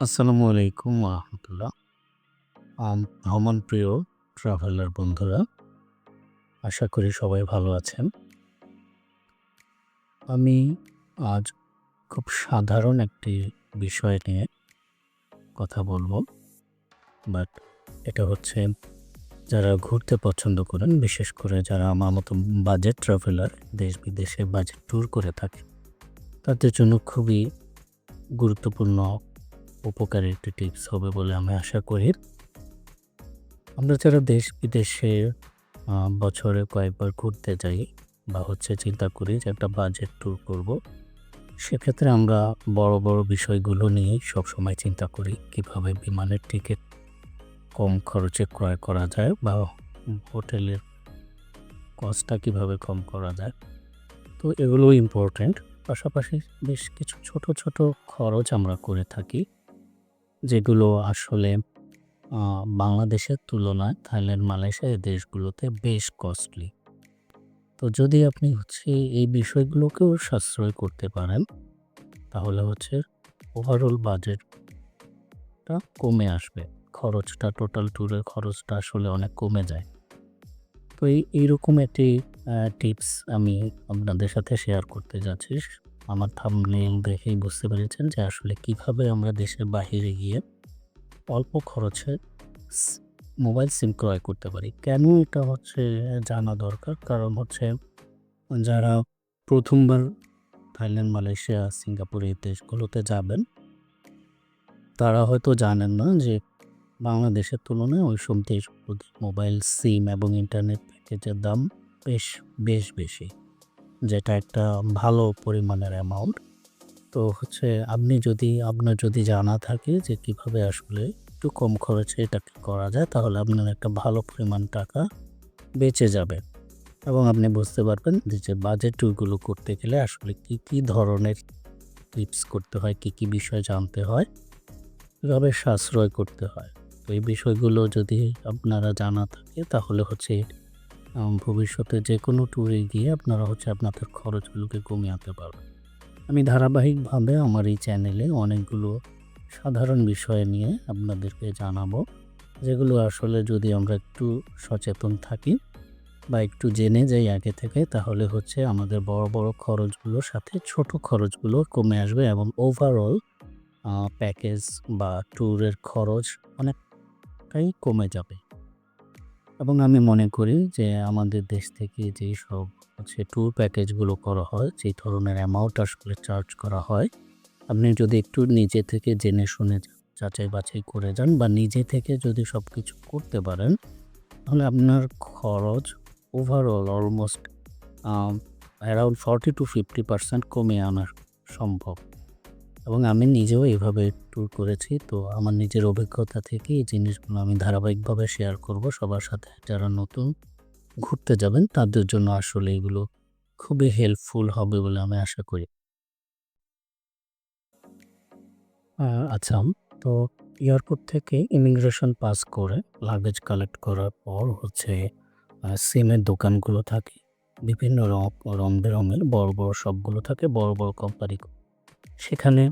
আসসালামু আলাইকুম রাহমাতুল্লাহ। ভ্রমণপ্রিয় ট্রাভেলার বন্ধুরা, আশা করি সবাই ভালো আছেন। আমি আজ খুব সাধারণ একটি বিষয় নিয়ে কথা বলবো। বাট এটা হচ্ছে যারা ঘুরতে পছন্দ করেন, বিশেষ করে যারা আমার মতো বাজেট ট্রাভেলার, দেশ-বিদেশে বাজেট ট্যুর করে থাকে, তাদের জন্য খুবই গুরুত্বপূর্ণ উপকারী একটি টিপস হবে বলে আমি আশা করি। আমরা যারা দেশ-বিদেশে বছরে কয়েকবার ঘুরতে যাই বা চিন্তা করি যে একটা বাজেট ট্যুর করব, সেক্ষেত্রে আমরা বড় বড় বিষয়গুলো নিয়েই সবসময় চিন্তা করি। কিভাবে বিমানের টিকিট কম খরচে ক্রয় করা যায় বা হোটেলের কস্টটা কিভাবে কম করা যায়। তো এগুলোও ইম্পর্ট্যান্ট। পাশাপাশি বেশ কিছু ছোট ছোট খরচ আমরা করে থাকি, যেগুলো আসলে বাংলাদেশের তুলনায় থাইল্যান্ড, মালয়েশিয়া এই দেশগুলোতে বেশ কস্টলি। তো যদি আপনি এই বিষয়গুলোকেও সাশ্রয় করতে পারেন, তাহলে ওভারঅল বাজেটটা কমে আসবে। খরচটা, টোটাল ট্যুরের খরচটা আসলে অনেক কমে যায়। তো এইরকম একটি টিপস আমি আপনাদের সাথে শেয়ার করতে যাচ্ছি। আমার থাম্বনেইল দেখেই বুঝতে পেরেছেন যে আসলে কিভাবে আমরা দেশের বাহিরে গিয়ে অল্প খরচে স মোবাইল সিম ক্রয় করতে পারি। কেন এটা জানা দরকার? কারণ যারা ১ম বার থাইল্যান্ড, মালয়েশিয়া, সিঙ্গাপুর এই দেশগুলোতে যাবেন, তারা হয়তো জানেন না যে বাংলাদেশের তুলনায় ওইসব দেশগুলোতে মোবাইল সিম এবং ইন্টারনেট প্যাকেজের দাম বেশ বেশ বেশি। যেটা একটা ভালো পরিমাণের অ্যামাউন্ট। তো আপনার যদি জানা থাকে যে কিভাবে আসলে একটু কম খরচে এটাকে করা যায়, তাহলে আপনার একটা ভালো পরিমাণ টাকা বেঁচে যাবে। এবং আপনি বুঝতে পারবেন যে বাজেট ট্যুরগুলো করতে গেলে আসলে কী ধরনের টিপস করতে হয়, কী বিষয় জানতে হয়, কিভাবে সাশ্রয় করতে হয়। তো এই বিষয়গুলো যদি আপনারা জানা থাকে, তাহলে ভবিষ্যতে যেকোনো ট্যুরে গিয়ে আপনারা আপনাদের খরচগুলোকে কমিয়ে আনতে পারবেন। আমি ধারাবাহিকভাবে আমার এই চ্যানেলে অনেকগুলো সাধারণ বিষয় নিয়ে আপনাদেরকে জানাবো, যেগুলো আসলে যদি আমরা একটু সচেতন থাকি বা একটু জেনে যাই আগে থেকে, তাহলে আমাদের বড় বড় খরচগুলোর সাথে ছোট খরচগুলো কমে আসবে এবং ওভারঅল প্যাকেজ বা ট্যুরের খরচ অনেকটাই কমে যাবে। এবং আমি মনে করি যে আমাদের দেশ থেকে যেই সব ট্যুর প্যাকেজগুলো করা হয়, যেই ধরনের অ্যামাউন্ট আসলে চার্জ করা হয়, আপনি যদি একটু নিজে থেকে জেনে শুনে যাচাই বাছাই করে যান বা নিজে থেকে যদি সবকিছু করতে পারেন, তাহলে আপনার খরচ ওভারঅল অলমোস্ট অ্যারাউন্ড 40-50% কমিয়ে আনা সম্ভব। এবং আমি নিজেও এভাবে ট্যুর করেছি। তো আমার নিজের অভিজ্ঞতা থেকে এই জিনিসগুলো আমি ধারাবাহিকভাবে শেয়ার করব সবার সাথে। যারা নতুন ঘুরতে যাবেন তাদের জন্য আসলে এগুলো খুবই হেল্পফুল হবে বলে আমি আশা করি। আচ্ছা, তো এয়ারপোর্ট থেকে ইমিগ্রেশন পাস করে লাগেজ কালেক্ট করার পর সিমের দোকানগুলো থাকে। বিভিন্ন রং-বেরঙের বড় বড় শপগুলো থাকে, বড় বড় কোম্পানি। সেখানে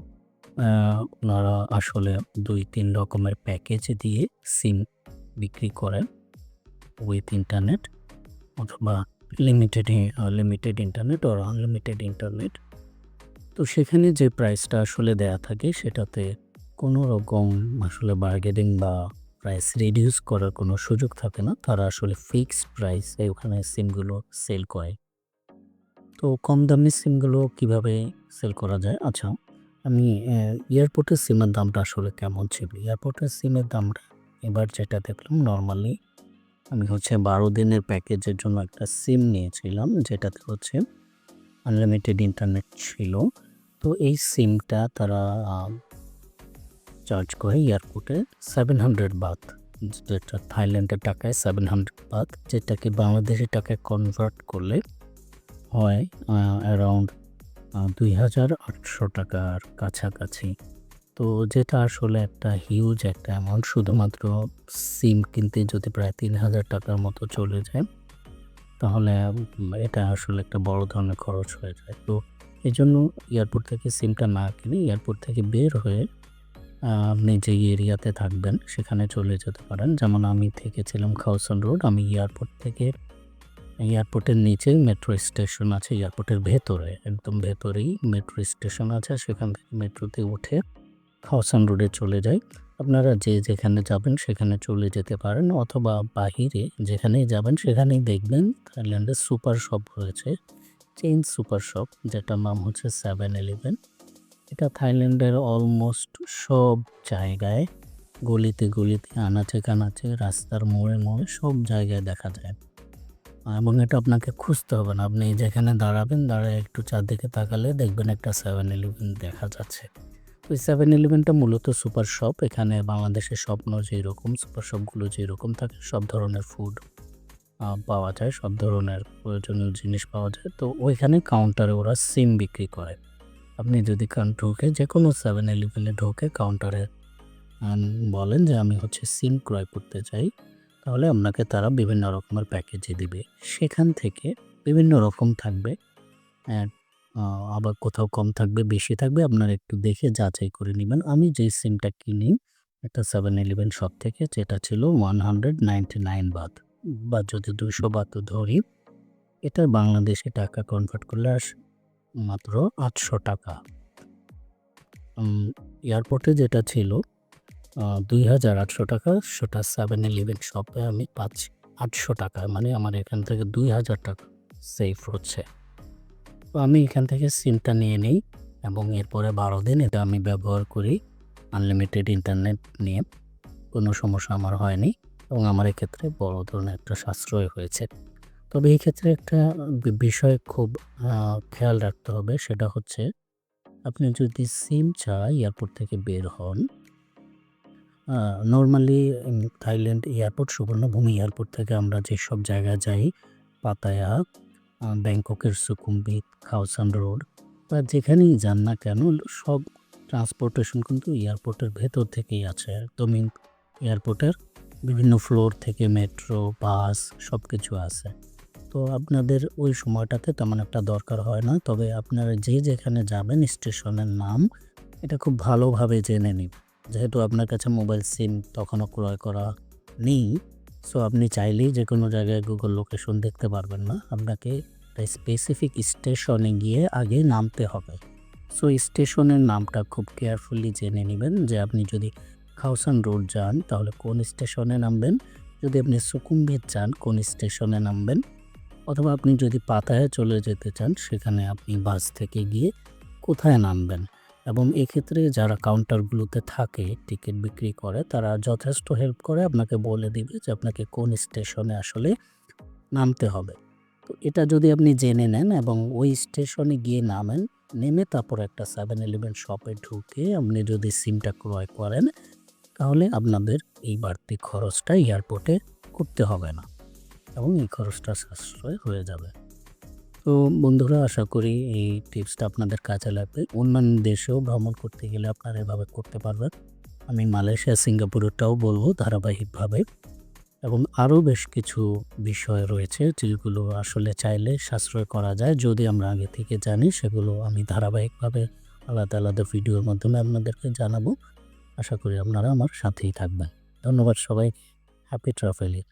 ওনারা আসলে ২-৩ রকমের প্যাকেজ দিয়ে সিম বিক্রি করেন। উইথ ইন্টারনেট অথবা limited internet or unlimited internet. তো সেখানে যে প্রাইসটা আসলে দেয়া থাকে, সেটাতে কোনো রকম আসলে বার্গেনিং বা প্রাইস রিডিউস করার কোনো সুযোগ থাকে না। তারা আসলে ফিক্সড প্রাইসে ওখানে সিমগুলো সেল করে। তো কম দামি সিমগুলো কিভাবে সেল করা যায়? আচ্ছা, আমি এয়ারপোর্টের সিমের দামটা আসলে কেমন ছিল? এয়ারপোর্টের সিমের দামটা এবার যেটা দেখলাম, নরমালি আমি ১২ দিনের প্যাকেজের জন্য একটা সিম নিয়েছিলাম, যেটাতে আনলিমিটেড ইন্টারনেট ছিল। তো এই সিমটা তারা চার্জ করে এয়ারপোর্টে 700 বাথ, যেটা থাইল্যান্ডের টাকায় 700 বাথ, যেটাকে বাংলাদেশি টাকায় কনভার্ট করলে হয় অ্যারাউন্ড ৳২,৮০০ কাছাকাছি। তো যেটা আসলে একটা হিউজ একটা অ্যামাউন্ট। শুধুমাত্র সিম কিনতে যদি প্রায় ৳৩,০০০ মতো চলে যায়, তাহলে এটা আসলে একটা বড় ধরনের খরচ হয়ে যায়। তো এজন্য এয়ারপোর্ট থেকে সিমটা না কিনে এয়ারপোর্ট থেকে বের হয়ে আপনি যেই এরিয়াতে থাকবেন সেখানে চলে যেতে পারেন। যেমন আমি থেকেছিলাম খাওসান রোড। আমি এয়ারপোর্টের নিচেই মেট্রো স্টেশন আছে, এয়ারপোর্টের ভেতরে, একদম ভেতরেই মেট্রো স্টেশন আছে। সেখান থেকে মেট্রোতে উঠে খাওসান রোডে চলে যাই। আপনারা যে যেখানে যাবেন সেখানে চলে যেতে পারেন, অথবা বাহিরে যেখানেই যাবেন সেখানেই দেখবেন থাইল্যান্ডের সুপার শপ রয়েছে, চেইন সুপার শপ, যেটার নাম হচ্ছে 7-Eleven। এটা থাইল্যান্ডের অলমোস্ট সব জায়গায়, গলিতে গলিতে, আনাচে কানাচে, রাস্তার মোড়ে মোড়ে সব জায়গায় দেখা যায়। এবং এটা আপনাকে খুঁজতে হবে না, আপনি যেখানে দাঁড়াবেন দাঁড়ায় একটু চারদিকে তাকালে দেখবেন একটা 7-Eleven দেখা যাচ্ছে। ওই 7-Elevenটা মূলত সুপার শপ। এখানে বাংলাদেশের স্বপ্ন যেরকম সুপার শপগুলো যেরকম থাকে, সব ধরনের ফুড পাওয়া যায়, সব ধরনের প্রয়োজনীয় জিনিস পাওয়া যায়। তো ওইখানে কাউন্টারে ওরা সিম বিক্রি করে। আপনি যদি ঢুকে যে কোনো 7-Eleven ঢুকে কাউন্টারে বলেন যে আমি হচ্ছে সিম ক্রয় করতে চাই, তাহলে আপনাকে তারা বিভিন্ন রকমের প্যাকেজে দিবে। সেখান থেকে বিভিন্ন রকম থাকবে, আবার কোথাও কম থাকবে, বেশি থাকবে, আপনারা একটু দেখে যাচাই করে নেবেন। আমি যে সিমটা কিনি একটা 7-Eleven শপ থেকে, যেটা ছিল 199 বাত, বা যদি 200 বাত ধরি, এটা বাংলাদেশে টাকা কনভার্ট করলে মাত্র 800 টাকা। এয়ারপোর্টে যেটা ছিল 2800 টাকা, সেটা 7-Eleven শপে আমি পাচ্ছি 800 টাকায়। মানে আমার এখান থেকে 2000 টাকা সেভ হচ্ছে। তো আমি এখান থেকে সিমটা নিয়ে নিই এবং এরপরে 12 দিন এটা আমি ব্যবহার করি আনলিমিটেড ইন্টারনেট নিয়ে। কোনো সমস্যা আমার হয়নি এবং আমার এক্ষেত্রে বড় ধরনের একটা সাশ্রয় হয়েছে। তবে এই ক্ষেত্রে একটা বিষয় খুব খেয়াল রাখতে হবে, সেটা হচ্ছে আপনি যদি সিম ছাড়া এয়ারপোর্ট থেকে বের হন, নরমালি থাইল্যান্ড এয়ারপোর্ট, সুবর্ণভূমি এয়ারপোর্ট থেকে আমরা যেসব জায়গায় যাই, পাতায়া, ব্যাংককের সুকুমবিট, খাওসান রোড, বা যেখানেই যান না কেন, সব ট্রান্সপোর্টেশন কিন্তু এয়ারপোর্টের ভেতর থেকেই আছে। একদমই এয়ারপোর্টের বিভিন্ন ফ্লোর থেকে মেট্রো, বাস সব কিছু আছে। তো আপনাদের ওই সময়টাতে তেমন একটা দরকার হয় না। তবে আপনারা যে যেখানে যাবেন স্টেশনের নাম এটা খুব ভালোভাবে জেনে নিন। যেহেতু আপনার কাছে মোবাইল সিম তখনও ক্রয় করা নেই, সো আপনি চাইলেই যে কোনো জায়গায় গুগল লোকেশন দেখতে পারবেন না। আপনাকে স্পেসিফিক স্টেশনে গিয়ে আগে নামতে হবে। সো স্টেশনের নামটা খুব কেয়ারফুলি জেনে নেবেন, যে আপনি যদি খাওসান রোড যান তাহলে কোন স্টেশনে নামবেন, যদি আপনি সুকুমবিট যান কোন স্টেশনে নামবেন, অথবা আপনি যদি পাতায়ায় চলে যেতে চান সেখানে আপনি বাস থেকে গিয়ে কোথায় নামবেন। এবং এক্ষেত্রে যারা কাউন্টারগুলোতে থাকে টিকিট বিক্রি করে, তারা যথেষ্ট হেল্প করে, আপনাকে বলে দিবে যে আপনাকে কোন স্টেশনে আসলে নামতে হবে। তো এটা যদি আপনি জেনে নেন এবং ওই স্টেশনে গিয়ে নামেন, নেমে তারপর একটা 7-Eleven শপে ঢুকে আপনি যদি সিমটা ক্রয় করেন, তাহলে আপনাদের এই বাড়তি খরচটা এয়ারপোর্টে করতে হবে না এবং এই খরচটা সাশ্রয় হয়ে যাবে। তো বন্ধুরা, আশা করি এই টিপসটা আপনাদের কাজে লাগবে। অন্যান্য দেশেও ভ্রমণ করতে গেলে আপনারা এভাবে করতে পারবেন। আমি মালয়েশিয়া, সিঙ্গাপুরেরটাও বলবো ধারাবাহিকভাবে, এবং আরও বেশ কিছু বিষয় রয়েছে যেগুলো আসলে চাইলে সাশ্রয় করা যায় যদি আমরা আগে থেকে জানি। সেগুলো আমি ধারাবাহিকভাবে আলাদা আলাদা ভিডিওর মাধ্যমে আপনাদেরকে জানাবো। আশা করি আপনারা আমার সাথেই থাকবেন। ধন্যবাদ সবাই। Happy travelling.